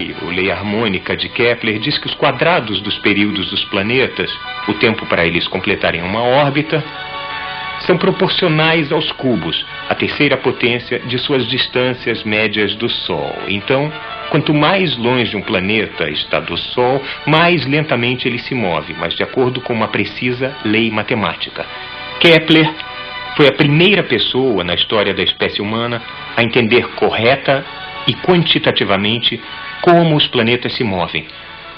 A lei harmônica de Kepler diz que os quadrados dos períodos dos planetas, o tempo para eles completarem uma órbita, são proporcionais aos cubos, a terceira potência de suas distâncias médias do Sol. Então, quanto mais longe um planeta está do Sol, mais lentamente ele se move, mas de acordo com uma precisa lei matemática. Kepler foi a primeira pessoa na história da espécie humana a entender correta e quantitativamente como os planetas se movem,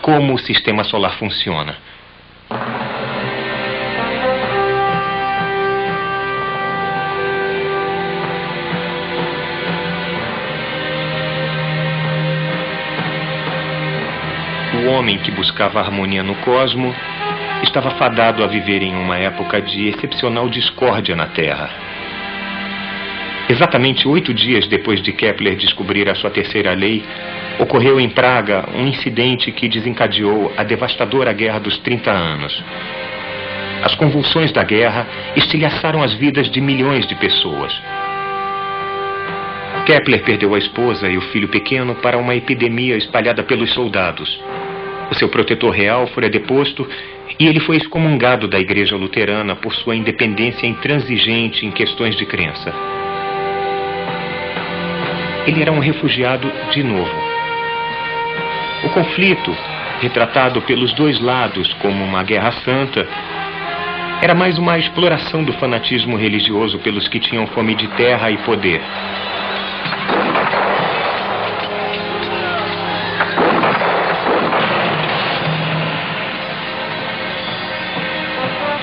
como o sistema solar funciona. O homem que buscava a harmonia no cosmo estava fadado a viver em uma época de excepcional discórdia na Terra. Exatamente 8 dias depois de Kepler descobrir a sua terceira lei, ocorreu em Praga um incidente que desencadeou a devastadora Guerra dos 30 anos. As convulsões da guerra estilhaçaram as vidas de milhões de pessoas. Kepler perdeu a esposa e o filho pequeno para uma epidemia espalhada pelos soldados. O seu protetor real fora deposto e ele foi excomungado da Igreja Luterana por sua independência intransigente em questões de crença. Ele era um refugiado de novo. O conflito, retratado pelos dois lados como uma guerra santa, era mais uma exploração do fanatismo religioso pelos que tinham fome de terra e poder.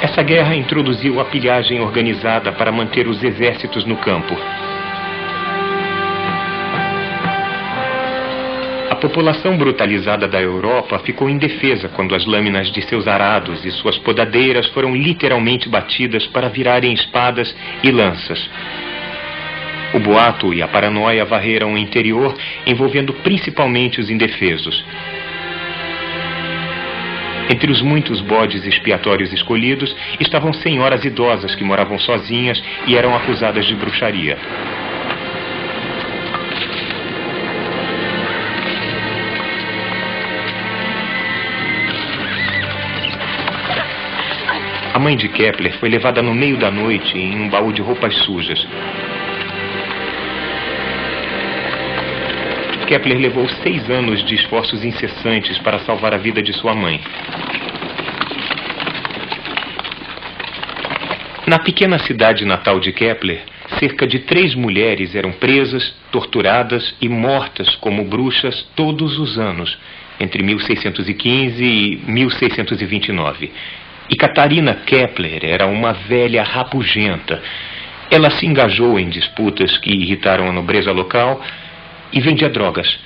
Essa guerra introduziu a pilhagem organizada para manter os exércitos no campo. A população brutalizada da Europa ficou indefesa quando as lâminas de seus arados e suas podadeiras foram literalmente batidas para virarem espadas e lanças. O boato e a paranoia varreram o interior, envolvendo principalmente os indefesos. Entre os muitos bodes expiatórios escolhidos, estavam senhoras idosas que moravam sozinhas e eram acusadas de bruxaria. A mãe de Kepler foi levada no meio da noite em um baú de roupas sujas. Kepler levou 6 anos de esforços incessantes para salvar a vida de sua mãe. Na pequena cidade natal de Kepler, cerca de 3 mulheres eram presas, torturadas e mortas como bruxas todos os anos, entre 1615 e 1629. E Catarina Kepler era uma velha rabugenta. Ela se engajou em disputas que irritaram a nobreza local e vendia drogas.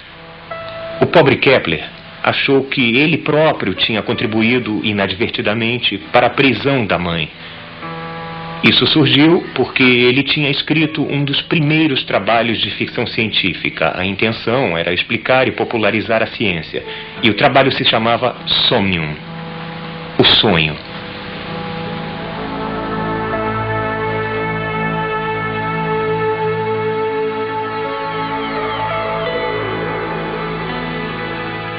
O pobre Kepler achou que ele próprio tinha contribuído inadvertidamente para a prisão da mãe. Isso surgiu porque ele tinha escrito um dos primeiros trabalhos de ficção científica. A intenção era explicar e popularizar a ciência. E o trabalho se chamava Somnium, o sonho.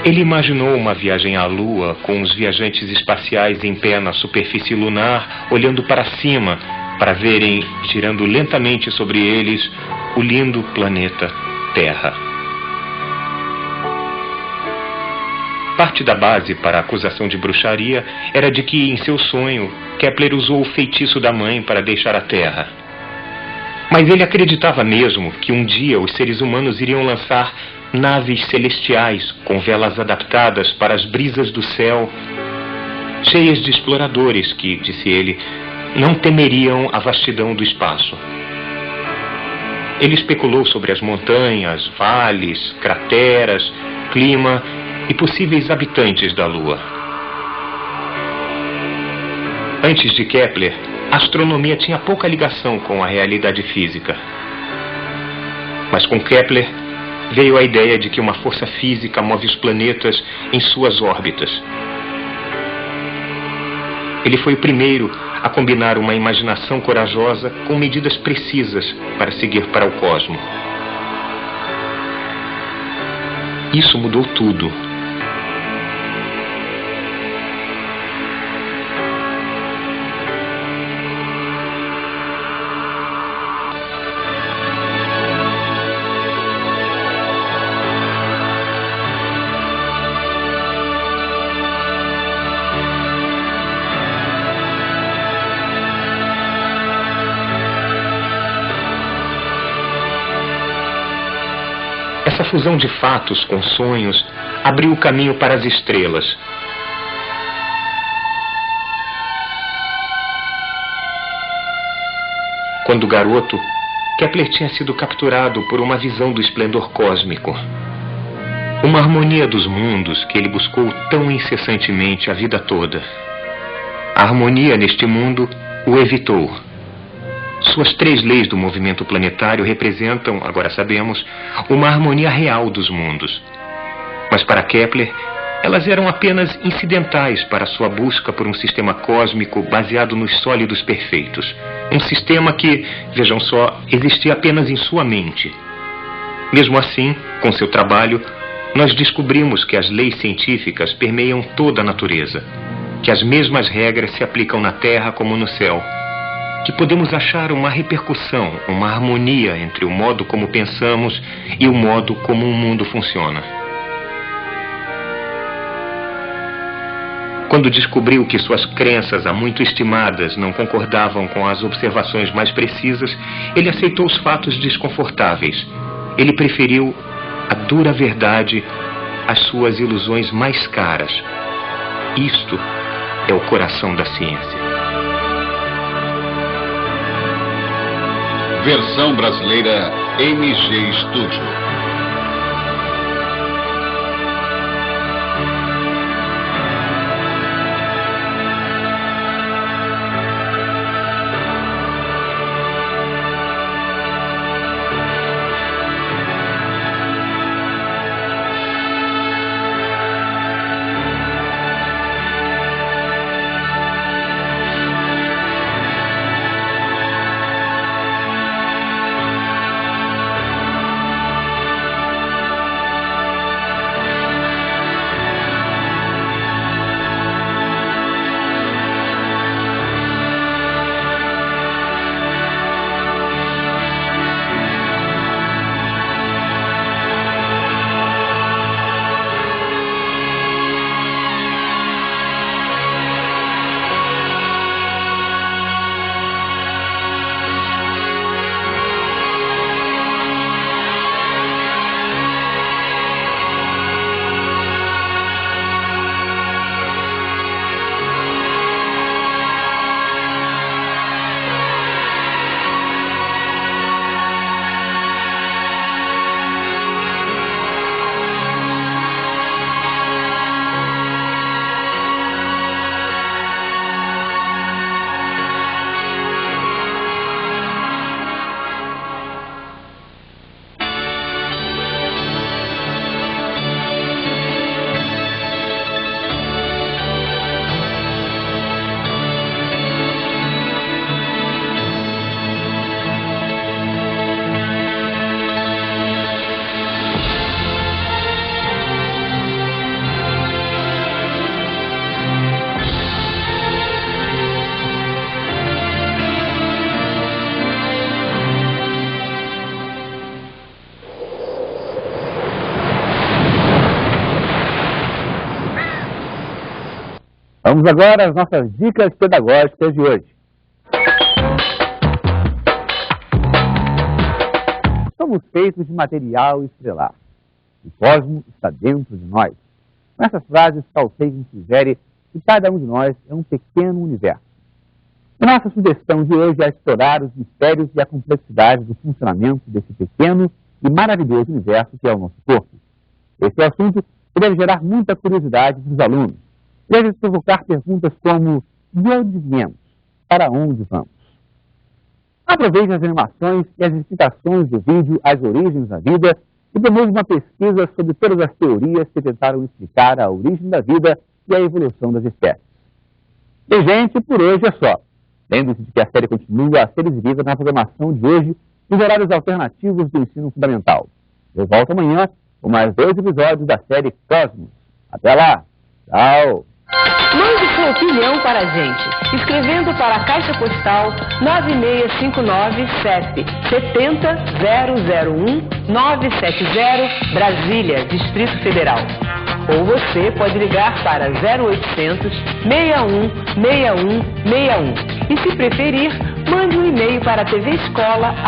Ele imaginou uma viagem à Lua com os viajantes espaciais em pé na superfície lunar, olhando para cima para verem, girando lentamente sobre eles, o lindo planeta Terra. Parte da base para a acusação de bruxaria era de que, em seu sonho, Kepler usou o feitiço da mãe para deixar a Terra. Mas ele acreditava mesmo que um dia os seres humanos iriam lançar naves celestiais com velas adaptadas para as brisas do céu, cheias de exploradores que, disse ele, não temeriam a vastidão do espaço. Ele especulou sobre as montanhas, vales, crateras, clima e possíveis habitantes da Lua. Antes de Kepler, a astronomia tinha pouca ligação com a realidade física. Mas com Kepler veio a ideia de que uma força física move os planetas em suas órbitas. Ele foi o primeiro a combinar uma imaginação corajosa com medidas precisas para seguir para o cosmo. Isso mudou tudo. Essa fusão de fatos com sonhos abriu o caminho para as estrelas. Quando garoto, Kepler tinha sido capturado por uma visão do esplendor cósmico. Uma harmonia dos mundos que ele buscou tão incessantemente a vida toda. A harmonia neste mundo o evitou. Suas 3 leis do movimento planetário representam, agora sabemos, uma harmonia real dos mundos. Mas para Kepler, elas eram apenas incidentais para sua busca por um sistema cósmico baseado nos sólidos perfeitos. Um sistema que, vejam só, existia apenas em sua mente. Mesmo assim, com seu trabalho, nós descobrimos que as leis científicas permeiam toda a natureza, que as mesmas regras se aplicam na Terra como no céu, que podemos achar uma repercussão, uma harmonia entre o modo como pensamos e o modo como o mundo funciona. Quando descobriu que suas crenças há muito estimadas não concordavam com as observações mais precisas, ele aceitou os fatos desconfortáveis. Ele preferiu a dura verdade às suas ilusões mais caras. Isto é o coração da ciência. Versão brasileira MG Studio. Vamos agora às nossas dicas pedagógicas de hoje. Somos feitos de material estelar. O cosmos está dentro de nós. Com essas frases, Carl Sagan sugere que cada um de nós é um pequeno universo. E nossa sugestão de hoje é explorar os mistérios e a complexidade do funcionamento desse pequeno e maravilhoso universo que é o nosso corpo. Esse é o assunto que deve gerar muita curiosidade dos alunos. Deve provocar perguntas como: de onde viemos? Para onde vamos? Aproveite as animações e as explicações do vídeo As Origens da Vida e promova uma pesquisa sobre todas as teorias que tentaram explicar a origem da vida e a evolução das espécies. E, gente, por hoje é só. Lembre-se de que a série continua a ser exibida na programação de hoje nos horários alternativos do ensino fundamental. Eu volto amanhã com mais 2 episódios da série Cosmos. Até lá! Tchau! Mande sua opinião para a gente, escrevendo para a Caixa Postal 9659 CEP 70001 970, Brasília, Distrito Federal. Ou você pode ligar para 0800 61 61 61. E se preferir, mande um e-mail para a TV Escola